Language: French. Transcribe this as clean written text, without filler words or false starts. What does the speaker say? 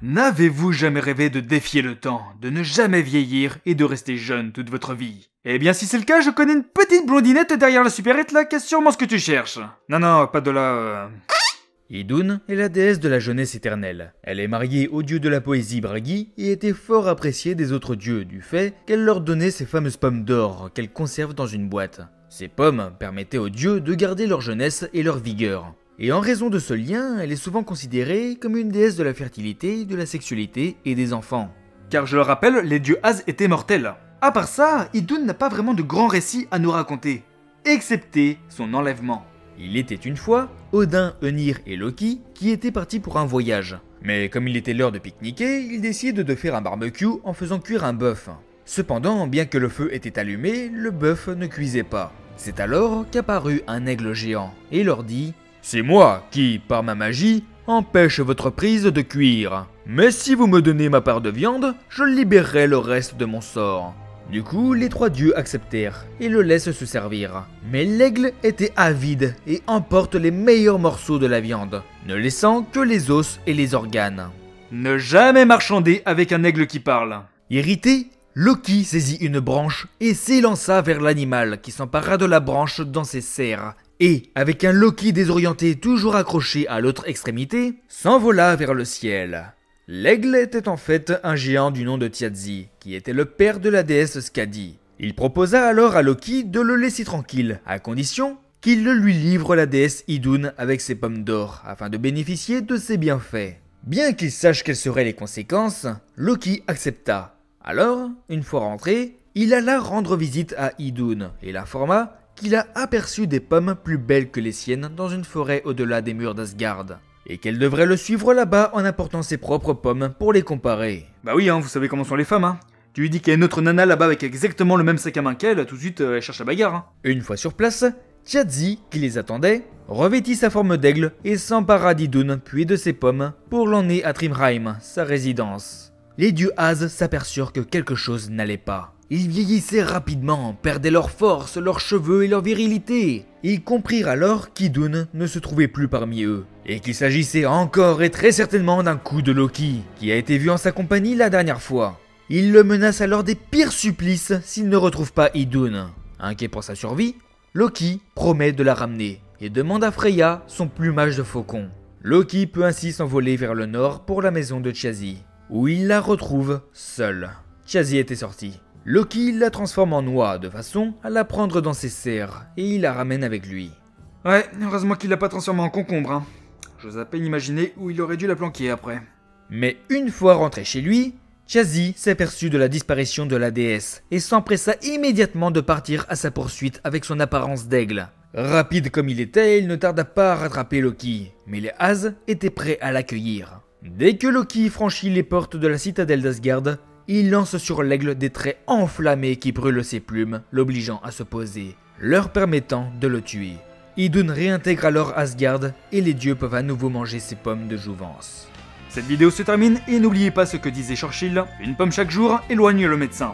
N'avez-vous jamais rêvé de défier le temps, de ne jamais vieillir et de rester jeune toute votre vie? Eh bien si c'est le cas, je connais une petite blondinette derrière la supérette là qui a sûrement ce que tu cherches. Non, pas de la... Idun est la déesse de la jeunesse éternelle. Elle est mariée au dieu de la poésie Bragi et était fort appréciée des autres dieux du fait qu'elle leur donnait ces fameuses pommes d'or qu'elle conserve dans une boîte. Ces pommes permettaient aux dieux de garder leur jeunesse et leur vigueur. Et en raison de ce lien, elle est souvent considérée comme une déesse de la fertilité, de la sexualité et des enfants. Car je le rappelle, les dieux Az étaient mortels. À part ça, Idun n'a pas vraiment de grands récits à nous raconter, excepté son enlèvement. Il était une fois Odin, Önir et Loki qui étaient partis pour un voyage. Mais comme il était l'heure de pique-niquer, ils décident de faire un barbecue en faisant cuire un bœuf. Cependant, bien que le feu était allumé, le bœuf ne cuisait pas. C'est alors qu'apparut un aigle géant et leur dit « C'est moi qui, par ma magie, empêche votre prise de cuire. Mais si vous me donnez ma part de viande, je libérerai le reste de mon sort. » Du coup, les trois dieux acceptèrent et le laissent se servir. Mais l'aigle était avide et emporte les meilleurs morceaux de la viande, ne laissant que les os et les organes. Ne jamais marchander avec un aigle qui parle. Irrité, Loki saisit une branche et s'élança vers l'animal qui s'empara de la branche dans ses serres. Et, avec un Loki désorienté toujours accroché à l'autre extrémité, s'envola vers le ciel. L'aigle était en fait un géant du nom de Thiazi, qui était le père de la déesse Skadi. Il proposa alors à Loki de le laisser tranquille, à condition qu'il le lui livre la déesse Idun avec ses pommes d'or, afin de bénéficier de ses bienfaits. Bien qu'il sache quelles seraient les conséquences, Loki accepta. Alors, une fois rentré, il alla rendre visite à Idun et l'informa qu'il a aperçu des pommes plus belles que les siennes dans une forêt au-delà des murs d'Asgard, et qu'elle devrait le suivre là-bas en apportant ses propres pommes pour les comparer. Bah oui, vous savez comment sont les femmes, Tu lui dis qu'il y a une autre nana là-bas avec exactement le même sac à main qu'elle, tout de suite elle cherche la bagarre, Une fois sur place, Thiazi, qui les attendait, revêtit sa forme d'aigle et s'empara d'Idun puis de ses pommes pour l'emmener à Thrymheim, sa résidence. Les dieux Az s'aperçurent que quelque chose n'allait pas. Ils vieillissaient rapidement, perdaient leur force, leurs cheveux et leur virilité. Ils comprirent alors qu'Idun ne se trouvait plus parmi eux, et qu'il s'agissait encore et très certainement d'un coup de Loki, qui a été vu en sa compagnie la dernière fois. Il le menace alors des pires supplices s'il ne retrouve pas Idun. Inquiet pour sa survie, Loki promet de la ramener, et demande à Freya son plumage de faucon. Loki peut ainsi s'envoler vers le nord pour la maison de Thiazi, où il la retrouve seule. Thiazi était sorti. Loki la transforme en oie de façon à la prendre dans ses serres et il la ramène avec lui. Ouais, heureusement qu'il l'a pas transformée en concombre, J'ose à peine imaginer où il aurait dû la planquer après. Mais une fois rentré chez lui, Thiazi s'aperçut de la disparition de la déesse et s'empressa immédiatement de partir à sa poursuite avec son apparence d'aigle. Rapide comme il était, il ne tarda pas à rattraper Loki, mais les Az étaient prêts à l'accueillir. Dès que Loki franchit les portes de la citadelle d'Asgard, il lance sur l'aigle des traits enflammés qui brûlent ses plumes, l'obligeant à se poser, leur permettant de le tuer. Idun réintègre alors Asgard et les dieux peuvent à nouveau manger ses pommes de jouvence. Cette vidéo se termine et n'oubliez pas ce que disait Churchill, une pomme chaque jour éloigne le médecin.